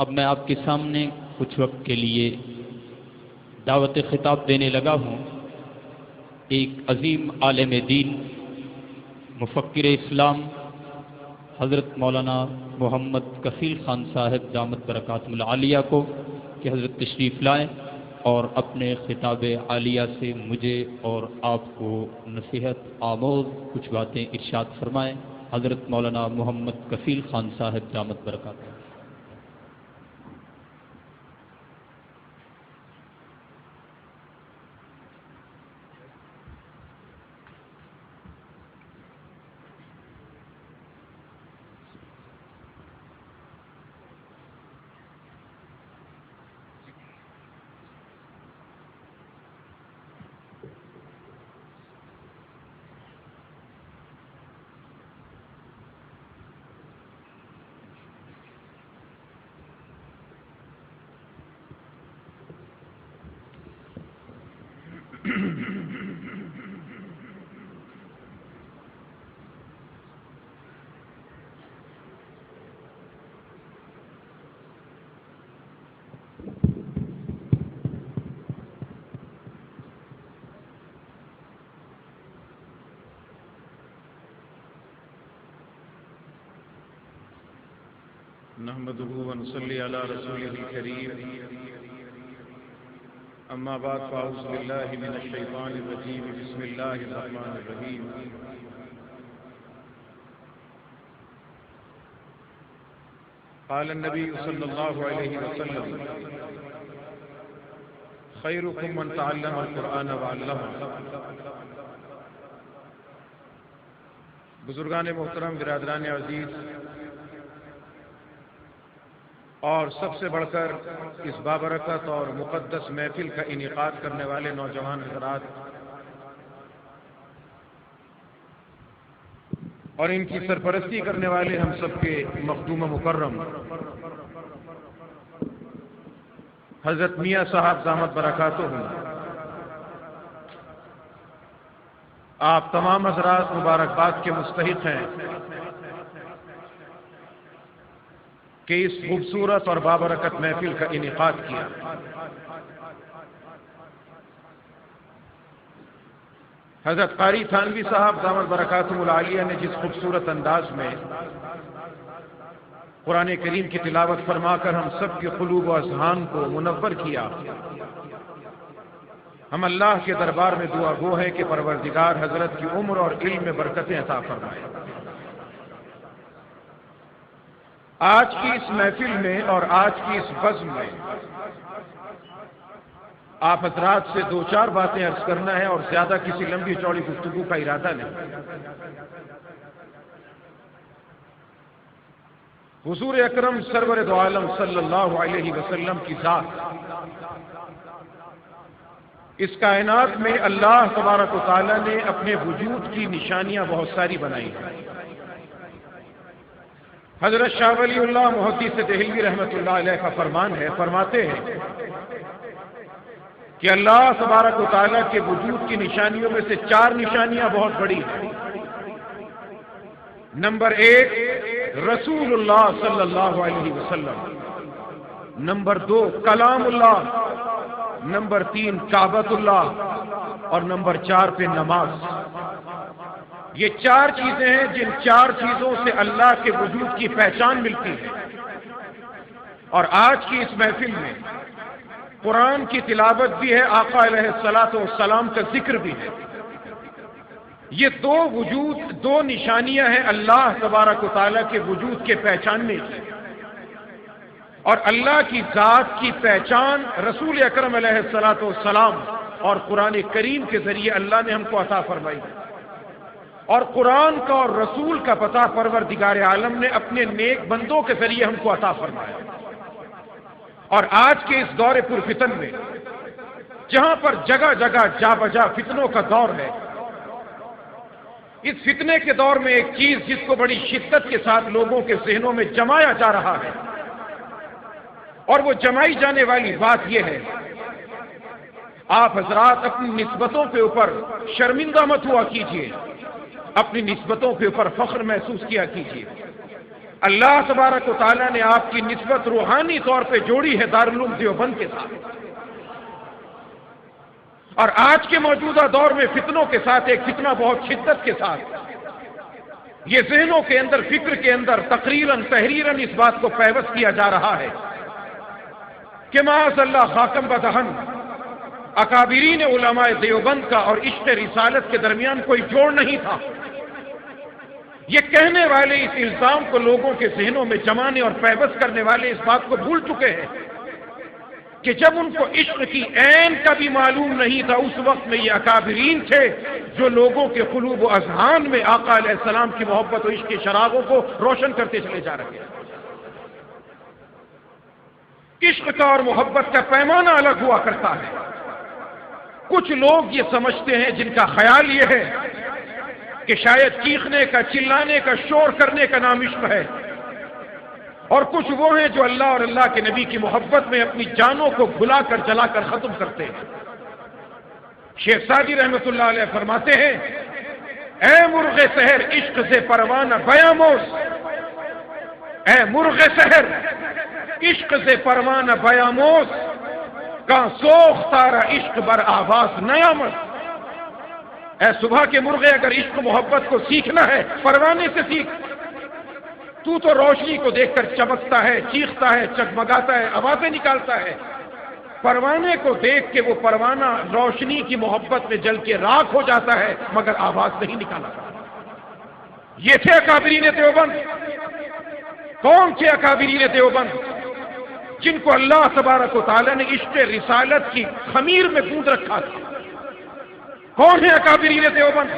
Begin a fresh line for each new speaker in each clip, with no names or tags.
اب میں آپ کے سامنے کچھ وقت کے لیے دعوت خطاب دینے لگا ہوں ایک عظیم عالم دین، مفکر اسلام حضرت مولانا محمد کفیل خان صاحب دامت برکاتہ العالیہ کو کہ حضرت تشریف لائیں اور اپنے خطاب عالیہ سے مجھے اور آپ کو نصیحت آموز کچھ باتیں ارشاد فرمائیں۔ حضرت مولانا محمد کفیل خان صاحب دامت برکاتہ۔
نحمده ونصلي على رسوله الكريم اما بعد فاعوذ بالله من الشيطان الرجيم بسم الله الرحمن الرحيم قال النبي صلى الله عليه وسلم خيركم من تعلم القرآن وعلمه۔ بزرگان محترم، برادران عزیز، اور سب سے بڑھ کر اس بابرکت اور مقدس محفل کا انعقاد کرنے والے نوجوان حضرات اور ان کی سرپرستی کرنے والے ہم سب کے مخدوم مکرم حضرت میاں صاحب دامت برکاتہم، آپ تمام حضرات مبارکباد کے مستحق ہیں کہ اس خوبصورت اور بابرکت محفل کا انعقاد کیا۔ حضرت قاری تھانوی صاحب دامت برکاتہم العالیہ نے جس خوبصورت انداز میں قرآن کریم کی تلاوت فرما کر ہم سب کے قلوب و اذہان کو منور کیا، ہم اللہ کے دربار میں دعا گو ہیں کہ پروردگار حضرت کی عمر اور علم میں برکتیں عطا فرمائے۔ آج کی اس محفل میں اور آج کی اس بزم میں آپ حضرات سے دو چار باتیں عرض کرنا ہے اور زیادہ کسی لمبی چوڑی گفتگو کا ارادہ نہیں۔ حضور اکرم سرور دو عالم صلی اللہ علیہ وسلم کی ذات اس کائنات میں اللہ تبارک و تعالی نے اپنے وجود کی نشانیاں بہت ساری بنائی ہیں۔ حضرت شاہ ولی اللہ محدث دہلوی رحمۃ اللہ علیہ کا فرمان ہے، فرماتے ہیں کہ اللہ تبارک و تعالیٰ کے وجود کی نشانیوں میں سے چار نشانیاں بہت بڑی ہیں۔ نمبر ایک رسول اللہ صلی اللہ علیہ وسلم، نمبر دو کلام اللہ، نمبر تین کعبۃ اللہ، اور نمبر چار پہ نماز۔ یہ چار چیزیں ہیں جن چار چیزوں سے اللہ کے وجود کی پہچان ملتی ہے۔ اور آج کی اس محفل میں قرآن کی تلاوت بھی ہے، آقا علیہ الصلاۃ والسلام کا ذکر بھی ہے۔ یہ دو نشانیاں ہیں اللہ تبارک و تعالیٰ کے وجود کے پہچاننے کی، اور اللہ کی ذات کی پہچان رسول اکرم علیہ الصلاۃ والسلام اور قرآن کریم کے ذریعے اللہ نے ہم کو عطا فرمائی، اور قرآن کا اور رسول کا پتہ پروردگار عالم نے اپنے نیک بندوں کے ذریعے ہم کو عطا فرمایا۔ اور آج کے اس دور پرفتن میں جہاں پر جگہ جگہ جا بجا فتنوں کا دور ہے، اس فتنے کے دور میں ایک چیز جس کو بڑی شدت کے ساتھ لوگوں کے ذہنوں میں جمایا جا رہا ہے، اور وہ جمائی جانے والی بات یہ ہے، آپ حضرات اپنی نسبتوں کے اوپر شرمندہ مت ہوا کیجیے، اپنی نسبتوں کے اوپر فخر محسوس کیا کیجیے۔ اللہ تبارک و تعالیٰ نے آپ کی نسبت روحانی طور پہ جوڑی ہے دارالعلوم دیوبند کے ساتھ، اور آج کے موجودہ دور میں فتنوں کے ساتھ ایک فتنہ بہت شدت کے ساتھ یہ ذہنوں کے اندر، فکر کے اندر تقریراً تحریراً اس بات کو پیوست کیا جا رہا ہے کہ معاذ اللہ خاکم بدہن اکابرین علماء دیوبند کا اور عشق رسالت کے درمیان کوئی جوڑ نہیں تھا۔ یہ کہنے والے اس الزام کو لوگوں کے ذہنوں میں جمانے اور پیوست کرنے والے اس بات کو بھول چکے ہیں کہ جب ان کو عشق کی عین کا بھی معلوم نہیں تھا، اس وقت میں یہ اکابرین تھے جو لوگوں کے قلوب و اذہان میں آقا علیہ السلام کی محبت و عشق کے چراغوں کو روشن کرتے چلے جا رہے ہیں۔ عشق کا اور محبت کا پیمانہ الگ ہوا کرتا ہے۔ کچھ لوگ یہ سمجھتے ہیں، جن کا خیال یہ ہے کہ شاید چیخنے کا، چلانے کا، شور کرنے کا نام عشق ہے، اور کچھ وہ ہیں جو اللہ اور اللہ کے نبی کی محبت میں اپنی جانوں کو بھلا کر جلا کر ختم کرتے ہیں۔ شیخ سعدی رحمۃ اللہ علیہ فرماتے ہیں، اے مرغ سحر عشق سے پروانہ بیاموز، اے مرغ سحر عشق سے پروانہ بیاموز، کا سوخ تارا عشق بر آواز نیامد۔ اے صبح کے مرغے، اگر عشق محبت کو سیکھنا ہے پروانے سے سیکھ۔ تو روشنی کو دیکھ کر چمکتا ہے، چیختا ہے، چگمگاتا ہے، آوازیں نکالتا ہے۔ پروانے کو دیکھ کے وہ پروانہ روشنی کی محبت میں جل کے راکھ ہو جاتا ہے، مگر آواز نہیں نکالا۔ یہ تھے اکابرین دیوبند۔ کون تھے اکابرین دیوبند؟ جن کو اللہ تبارک و تعالیٰ نے عشق رسالت کی خمیر میں گوندھ رکھا تھا۔ کون ہے اکابرین دیوبند؟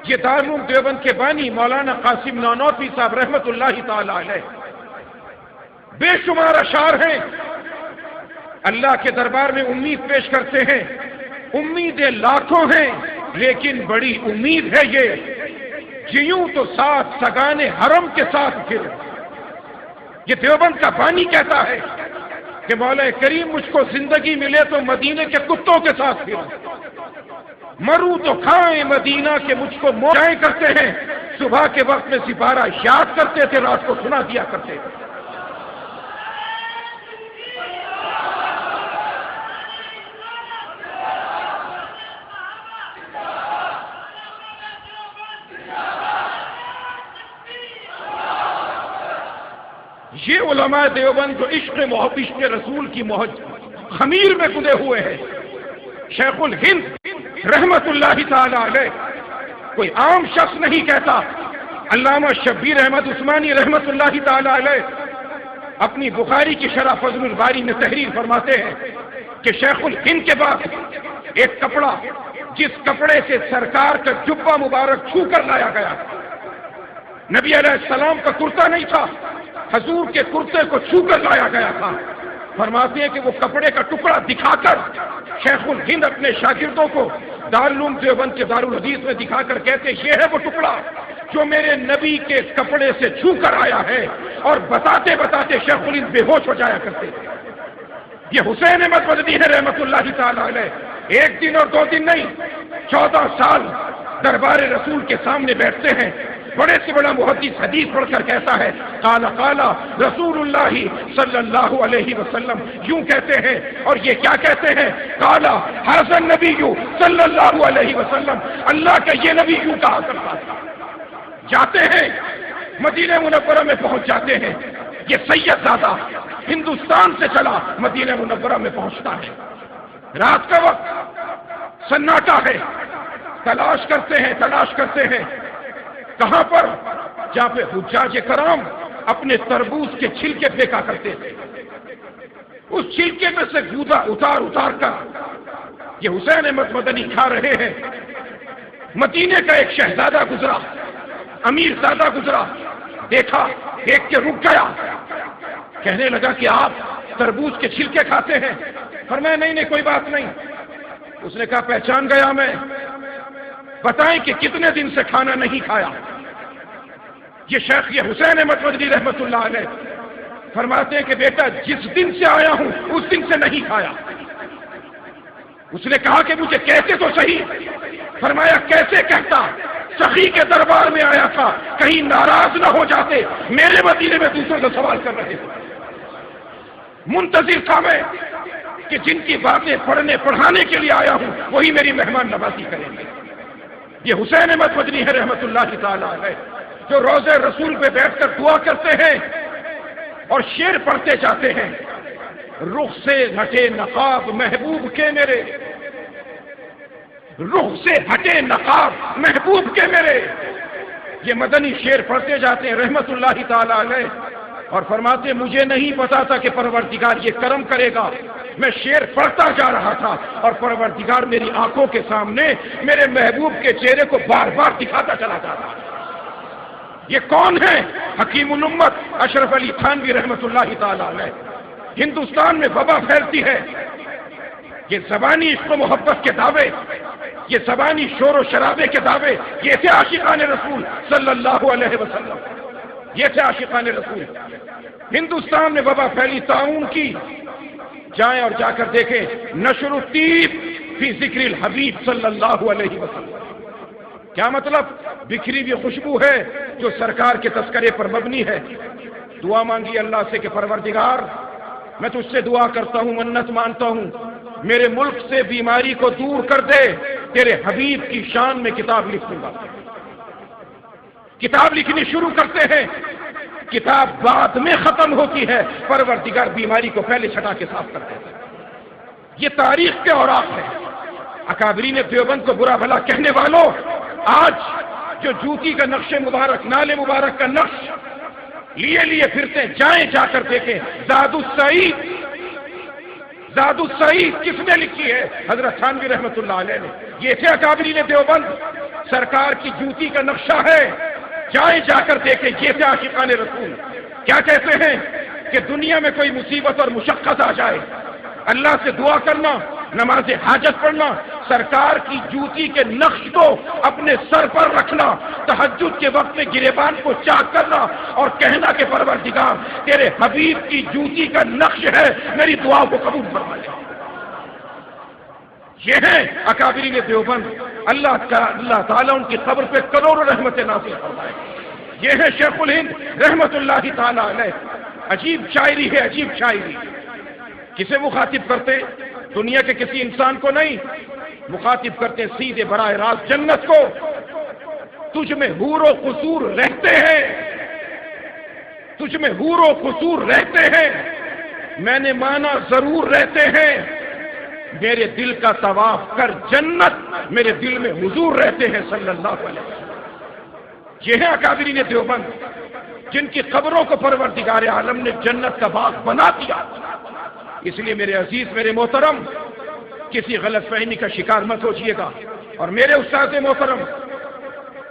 یہ دارالعلوم دیوبند کے بانی مولانا قاسم نانوتوی صاحب رحمت اللہ تعالی علیہ بے شمار اشعار ہیں، اللہ کے دربار میں امید پیش کرتے ہیں۔ امیدیں لاکھوں ہیں لیکن بڑی امید ہے یہ، جیوں تو ساتھ سگانے حرم کے ساتھ پھر۔ یہ دیوبند کا بانی کہتا ہے کہ مولا کریم مجھ کو زندگی ملے تو مدینے کے کتوں کے ساتھ پھر، مروں تو کھائیں مدینہ کے مجھ کو موجائیں کرتے ہیں۔ صبح کے وقت میں سپارہ یاد کرتے تھے، رات کو سنا دیا کرتے تھے۔ یہ علماء دیوبند جو عشق رسول کی خمیر میں کندے ہوئے ہیں۔ شیخ الہند رحمت اللہ تعالی علیہ کوئی عام شخص نہیں کہتا۔ علامہ شبیر احمد عثمانی رحمت اللہ تعالی علیہ اپنی بخاری کی شرح فضل الباری میں تحریر فرماتے ہیں کہ شیخ الہند کے بعد ایک کپڑا، جس کپڑے سے سرکار کا جبہ مبارک چھو کر لایا گیا، نبی علیہ السلام کا کرتا نہیں تھا، حضور کے کرتے کو چھو کر لایا گیا تھا۔ فرماتے ہیں کہ وہ کپڑے کا ٹکڑا دکھا کر شیخ الہند اپنے شاگردوں کو دارالعلوم دیوبند کے دارالحدیث میں دکھا کر کہتے یہ ہے وہ ٹکڑا جو میرے نبی کے کپڑے سے چھو کر آیا ہے، اور بتاتے بتاتے شیخ الہند بے ہوش ہو جایا کرتے تھے۔ یہ حسین احمد مدنی ہے رحمت اللہ تعالی علیہ، ایک دن اور 2 دن نہیں، 14 سال دربار رسول کے سامنے بیٹھتے ہیں۔ بڑے سے بڑا محدث حدیث پڑھ کر کہتا ہے قال قال رسول اللہ صلی اللہ علیہ وسلم، یوں کہتے ہیں، اور یہ کیا کہتے ہیں؟ قال ھذا النبی صلی اللہ علیہ وسلم، اللہ کا یہ نبی یوں کہا کرتا تھا۔ جاتے ہیں مدینہ منورہ میں پہنچ جاتے ہیں، یہ سید زادہ ہندوستان سے چلا مدینہ منورہ میں پہنچتا ہے، رات کا وقت سناٹا ہے، تلاش کرتے ہیں کہاں پر؟ جہاں پہ حجاج کرام اپنے تربوز کے چھلکے پھینکا کرتے تھے، اس چھلکے میں سے گودا اتار کر یہ حسین احمد مدنی کھا رہے ہیں۔ مدینے کا ایک شہزادہ گزرا، امیر زادہ گزرا، دیکھا، دیکھ کے رک گیا، کہنے لگا کہ آپ تربوز کے چھلکے کھاتے ہیں؟ فرمایا نہیں کوئی بات نہیں۔ اس نے کہا پہچان گیا میں، بتائیں کہ کتنے دن سے کھانا نہیں کھایا؟ یہ شیخ یہ حسین احمد مدنی رحمت اللہ علیہ فرماتے ہیں کہ بیٹا جس دن سے آیا ہوں اس دن سے نہیں کھایا۔ اس نے کہا کہ مجھے کہتے تو صحیح۔ فرمایا کیسے کہتا؟ سخی کے دربار میں آیا تھا، کہیں ناراض نہ ہو جاتے، میرے مدینے میں دوسروں سے سوال کر رہے تھے۔ منتظر تھا میں کہ جن کی باتیں پڑھنے پڑھانے کے لیے آیا ہوں وہی میری مہمان نوازی کریں گے۔ یہ حسین احمد مدنی ہے رحمت اللہ تعالیٰ علیہ، جو روضہ رسول پہ بیٹھ کر دعا کرتے ہیں اور شعر پڑھتے جاتے ہیں، رخ سے ہٹے نقاب محبوب کے میرے، رخ سے ہٹے نقاب محبوب کے میرے، یہ مدنی شعر پڑھتے جاتے ہیں رحمت اللہ تعالیٰ علیہ، اور فرماتے مجھے نہیں پتا تھا کہ پروردگار یہ کرم کرے گا، میں شعر پڑھتا جا رہا تھا اور پروردگار میری آنکھوں کے سامنے میرے محبوب کے چہرے کو بار بار دکھاتا چلا جاتا۔ یہ کون ہے؟ حکیم الامت اشرف علی تھانوی رحمت اللہ تعالیٰ علیہ۔ ہندوستان میں وبا پھیلتی ہے، یہ زبانی عشق و محبت کے دعوے، یہ زبانی شور و شرابے کے دعوے، یہ تھے عاشقان رسول صلی اللہ علیہ وسلم، یہ تھے عاشقان رسول۔ ہندوستان میں وبا پھیلی طاعون کی، جائیں اور جا کر دیکھیں نشر الطیب فی ذکر الحبیب صلی اللہ علیہ وسلم۔ کیا مطلب؟ بکھری ہوئی خوشبو ہے جو سرکار کے تذکرے پر مبنی ہے۔ دعا مانگی اللہ سے کہ پروردگار میں تجھ سے دعا کرتا ہوں، منت مانتا ہوں، میرے ملک سے بیماری کو دور کر دے، تیرے حبیب کی شان میں کتاب لکھوں گا۔ کتاب لکھنی شروع کرتے ہیں، کتاب بعد میں ختم ہوتی ہے، پروردگار بیماری کو پہلے چھٹا کے صاف کرتے ہیں۔ یہ تاریخ کے اوراق ہے۔ اکابرین دیوبند کو برا بھلا کہنے والوں، آج جو جوتی کا نقش مبارک، نال مبارک کا نقش لیے پھرتے، جائیں جا کر دیکھیں زاد السعید، زاد السعید کس نے لکھی ہے؟ حضرت تھانوی رحمت اللہ علیہ نے۔ یہ تھے اکابرین دیوبند، سرکار کی جوتی کا نقشہ ہے، جائیں جا کر دیکھیں، یہ تھے عاشقان رسول۔ کیا کہتے ہیں کہ دنیا میں کوئی مصیبت اور مشقت آ جائے، اللہ سے دعا کرنا، نماز حاجت پڑھنا، سرکار کی جوتی کے نقش کو اپنے سر پر رکھنا، تہجد کے وقت میں گریبان کو چاک کرنا اور کہنا کہ پروردگار تیرے حبیب کی جوتی کا نقش ہے، میری دعا کو قبول فرما لے۔ یہ ہیں اکابرین دیوبند، اللہ تعالیٰ ان کی قبر پہ کروڑوں رحمتیں نازل فرمائے۔ یہ ہے شیخ الہند رحمت اللہ تعالیٰ علیہ۔ عجیب شاعری ہے، عجیب شاعری۔ کسے مخاطب کرتے؟ دنیا کے کسی انسان کو نہیں، مخاطب کرتے سیدھے براہ راست جنت کو۔ تجھ میں حور و قصور رہتے ہیں، تجھ میں حور و قصور رہتے ہیں، میں نے مانا ضرور رہتے ہیں، میرے دل کا طواف کر جنت، میرے دل میں حضور رہتے ہیں صلی اللہ علیہ وسلم۔ یہ ہے اکابرین دیوبند جن کی قبروں کو پروردگار عالم نے جنت کا باغ بنا دیا۔ اس لیے میرے عزیز، میرے محترم، کسی غلط فہمی کا شکار مت ہوجیے گا۔ اور میرے استاد محترم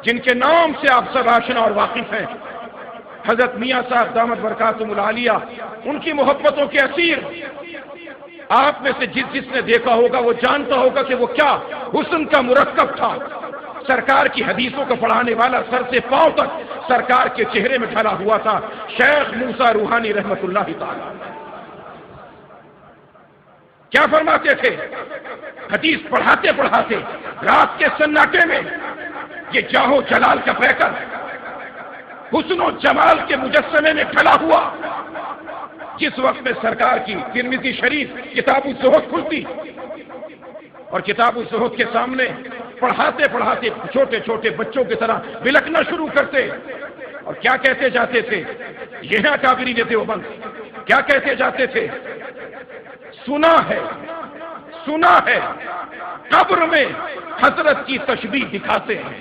جن کے نام سے آپ سب آشنا اور واقف ہیں، حضرت میاں صاحب دامت برکاتہم العالیہ، ان کی محبتوں کے اسیر، آپ میں سے جس نے دیکھا ہوگا وہ جانتا ہوگا کہ وہ کیا حسن کا مرکب تھا۔ سرکار کی حدیثوں کو پڑھانے والا سر سے پاؤں تک سرکار کے چہرے میں ڈھلا ہوا تھا، شیخ موسیٰ روحانی رحمت اللہ تعالی۔ کیا فرماتے تھے؟ حدیث پڑھاتے پڑھاتے رات کے سناٹے میں یہ جاہو جلال کا پیکر حسن و جمال کے مجسمے میں ڈھلا ہوا، جس وقت میں سرکار کی ترمذی شریف کتاب الزہد کھلتی اور کتاب الزہد کے سامنے پڑھاتے پڑھاتے چھوٹے چھوٹے بچوں کی طرح بلکنا شروع کرتے، اور کیا کہتے جاتے تھے؟ یہ ہے اکابرین دیوبند، کیا کہتے جاتے تھے؟ سنا ہے قبر میں حضرت کی تشبیہ دکھاتے ہیں،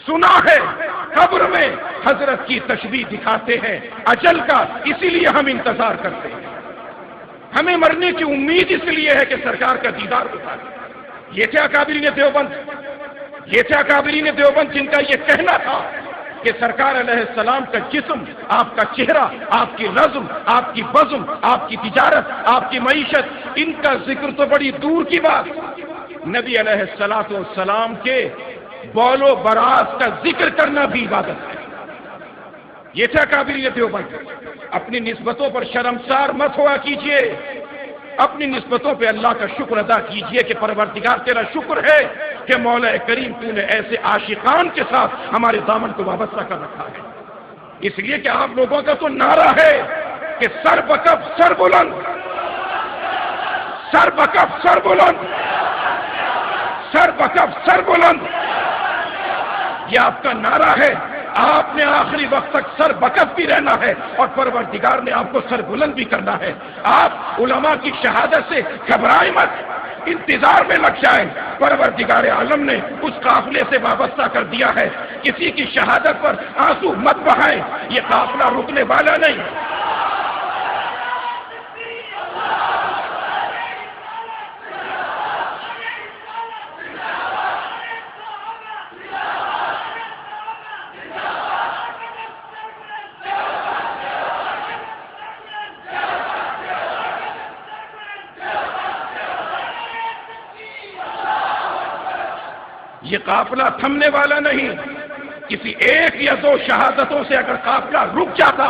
سنا ہے قبر میں حضرت کی تشبیہ دکھاتے ہیں، اجل کا اسی لیے ہم انتظار کرتے ہیں، ہمیں مرنے کی امید اس لیے ہے کہ سرکار کا دیدار ہوتا ہے۔ یہ تھے اکابرین دیوبند، یہ تھے اکابرین دیوبند جن کا یہ کہنا تھا کہ سرکار علیہ السلام کا جسم، آپ کا چہرہ، آپ کی رزم، آپ کی بزم، آپ کی تجارت، آپ کی معیشت، ان کا ذکر تو بڑی دور کی بات، نبی علیہ السلام کے بول و براز کا ذکر کرنا بھی عبادت ہے۔ یہ تھا اکابرین دیوبند۔ اپنی نسبتوں پر شرمسار مت ہوا کیجئے، اپنی نسبتوں پہ اللہ کا شکر ادا کیجئے کہ پروردگار تیرا شکر ہے کہ مولا کریم تو نے ایسے عاشقان کے ساتھ ہمارے دامن کو وابستہ کر رکھا ہے۔ اس لیے کہ آپ لوگوں کا تو نعرہ ہے کہ سر بکف سر بلند، سر بکف سر بلند، سر بکف سر بلند، یہ آپ کا نعرہ ہے۔ آپ نے آخری وقت تک سر بکف بھی رہنا ہے اور پروردگار نے آپ کو سر بلند بھی کرنا ہے۔ آپ علماء کی شہادت سے گھبرائیں مت، انتظار میں لگ جائیں۔ پروردگار عالم نے اس قافلے سے وابستہ کر دیا ہے، کسی کی شہادت پر آنسو مت بہائیں، یہ قافلہ رکنے والا نہیں۔ یہ قافلہ تھمنے والا نہیں۔ کسی ایک یا دو شہادتوں سے اگر قافلہ رک جاتا،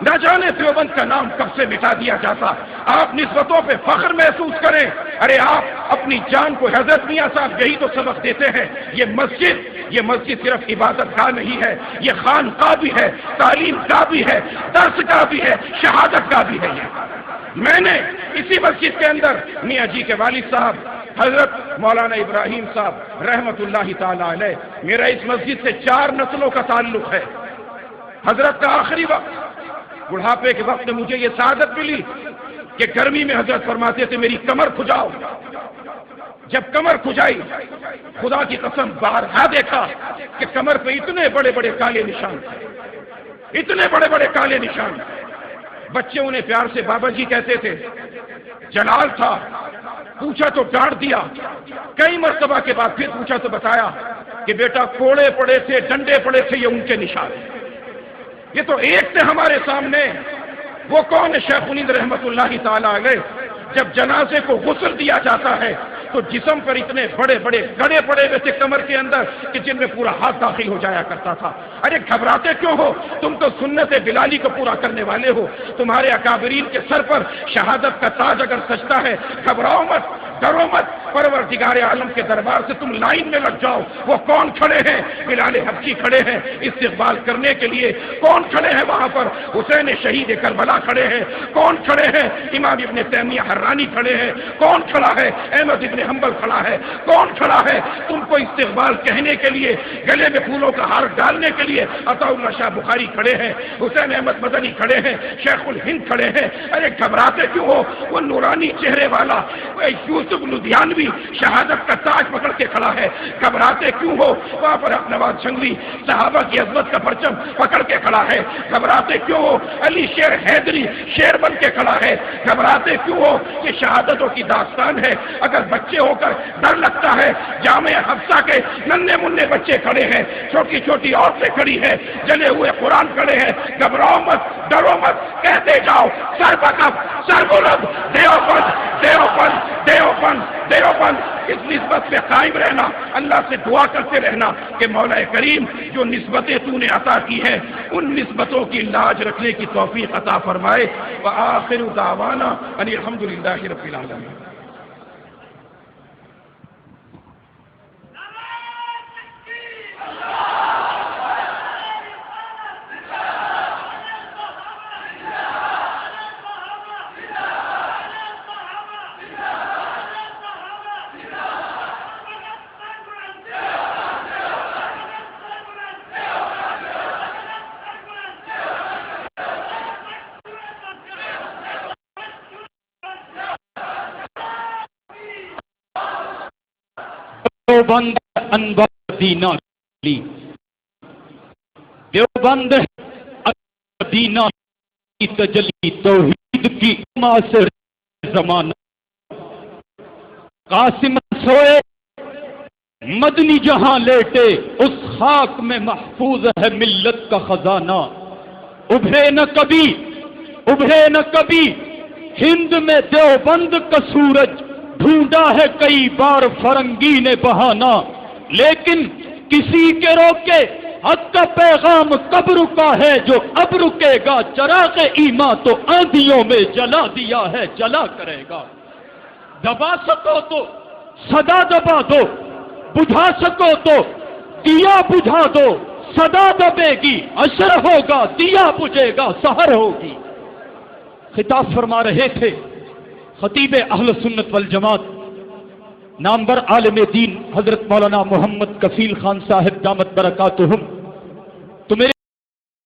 نہ جانے دیوبند کا نام کب سے مٹا دیا جاتا۔ آپ نسبتوں پہ فخر محسوس کریں۔ ارے آپ اپنی جان کو، حضرت میاں صاحب یہی تو سبق دیتے ہیں، یہ مسجد صرف عبادت گاہ نہیں ہے، یہ خانقاہ بھی ہے، تعلیم گاہ بھی ہے، درس گاہ بھی ہے، شہادت گاہ بھی ہے۔ میں نے اسی مسجد کے اندر میاں جی کے والد صاحب حضرت مولانا ابراہیم صاحب رحمت اللہ تعالی علیہ، میرا اس مسجد سے 4 نسلوں کا تعلق ہے۔ حضرت کا آخری وقت، بڑھاپے کے وقت میں مجھے یہ سعادت ملی کہ گرمی میں حضرت فرماتے تھے میری کمر کھجاؤ۔ جب کمر کھجائی، خدا کی قسم بارہا دیکھا کہ کمر پہ اتنے بڑے بڑے کالے نشان تھے، اتنے بڑے بڑے کالے نشان۔ بچے انہیں پیار سے بابا جی کہتے تھے۔ جلال تھا، پوچھا تو ڈانٹ دیا، کئی مرتبہ کے بعد پھر پوچھا تو بتایا کہ بیٹا کوڑے پڑے تھے، ڈنڈے پڑے تھے، یہ ان کے نشان ہیں۔ یہ تو ایک تھے ہمارے سامنے۔ وہ کون ہے؟ شیخ الہند رحمت اللہ تعالی علیہ۔ جب جنازے کو غسل دیا جاتا ہے تو جسم پر اتنے بڑے بڑے گڑے پڑے ہوئے تھے کمر کے اندر کہ جن میں پورا ہاتھ داخل ہو جایا کرتا تھا۔ ارے گھبراتے کیوں ہو؟ تم تو سنت بلالی کو پورا کرنے والے ہو۔ تمہارے اکابرین کے سر پر شہادت کا تاج اگر سجتا ہے، گھبراؤ مت، ڈرو مت، پروردگار عالم کے دربار سے تم لائن میں لگ جاؤ۔ وہ کون کھڑے ہیں؟ بلال حبشی کھڑے ہیں استقبال کرنے کے لیے۔ کون کھڑے ہیں وہاں پر؟ حسین شہید کربلا کھڑے ہیں۔ کون کھڑے ہیں؟ امام ابن تیمیہ حرانی کھڑے ہیں۔ کون کھڑا ہے؟ احمد ابن حنبل کھڑا ہے۔ کون کھڑا ہے تم کو استقبال کہنے کے لیے، گلے میں پھولوں کا ہار ڈالنے کے لیے؟ عطا اللہ شاہ بخاری کھڑے ہیں، حسین احمد مدنی کھڑے ہیں، شیخ الہند کھڑے ہیں۔ ارے گھبراتے کیوں ہو؟ وہ نورانی چہرے والا یوسف لدھیانوی شہادت کا تاج پکڑ کے کھڑا ہے۔ گھبراتے کیوں ہو؟ وہاں پر حق نواز جھنگوی صحابہ کی عظمت کا پرچم پکڑ کے کھڑا ہے۔ گھبراتے کیوں ہو؟ علی شیر حیدری شیر بن کے کھڑا ہے۔ گھبراتے کیوں ہو؟ یہ شہادتوں کی داستان ہے۔ اگر بچے ہو کر ڈر لگتا ہے، جامعہ حفصہ کے ننھے منھے بچے کھڑے ہیں، چھوٹی چھوٹی عورتیں کھڑی ہیں، جلے ہوئے قرآن کھڑے ہیں۔ گھبراؤ مت، ڈرو مت، کہتے جاؤ سر بکف سر بلند، دیوبند دیوبند دیوبند دیوبند۔ اس نسبت پہ قائم رہنا، اللہ سے دعا کرتے رہنا کہ مولا کریم جو نسبتیں تو نے عطا کی ہیں ان نسبتوں کی لاج رکھنے کی توفیق عطا فرمائے۔ وآخر دعوانا ان الحمد للہ رب العالمین۔
دیوبند انور دینا لی، دیوبند دینا کی تجلی توحید کی معاصر زمانہ۔ قاسم سوئے مدنی جہاں لیٹے، اس خاک میں محفوظ ہے ملت کا خزانہ۔ ابھرے نہ کبھی، ابھرے نہ کبھی ہند میں دیوبند کا سورج، ڈھونڈا ہے کئی بار فرنگی نے بہانا، لیکن کسی کے روکے حق کا پیغام کب رکا ہے جو اب رکے گا؟ چراغ ایمان تو آندھیوں میں جلا دیا ہے، جلا کرے گا۔ دبا سکو تو صدا دبا دو، بجھا سکو تو دیا بجھا دو، صدا دبے گی عصر ہوگا، دیا بجھے گا سحر ہوگی۔ خطاب فرما رہے تھے خطیب اہل سنت والجماعت نامور عالم دین حضرت مولانا محمد کفیل خان صاحب دامت برکاتہم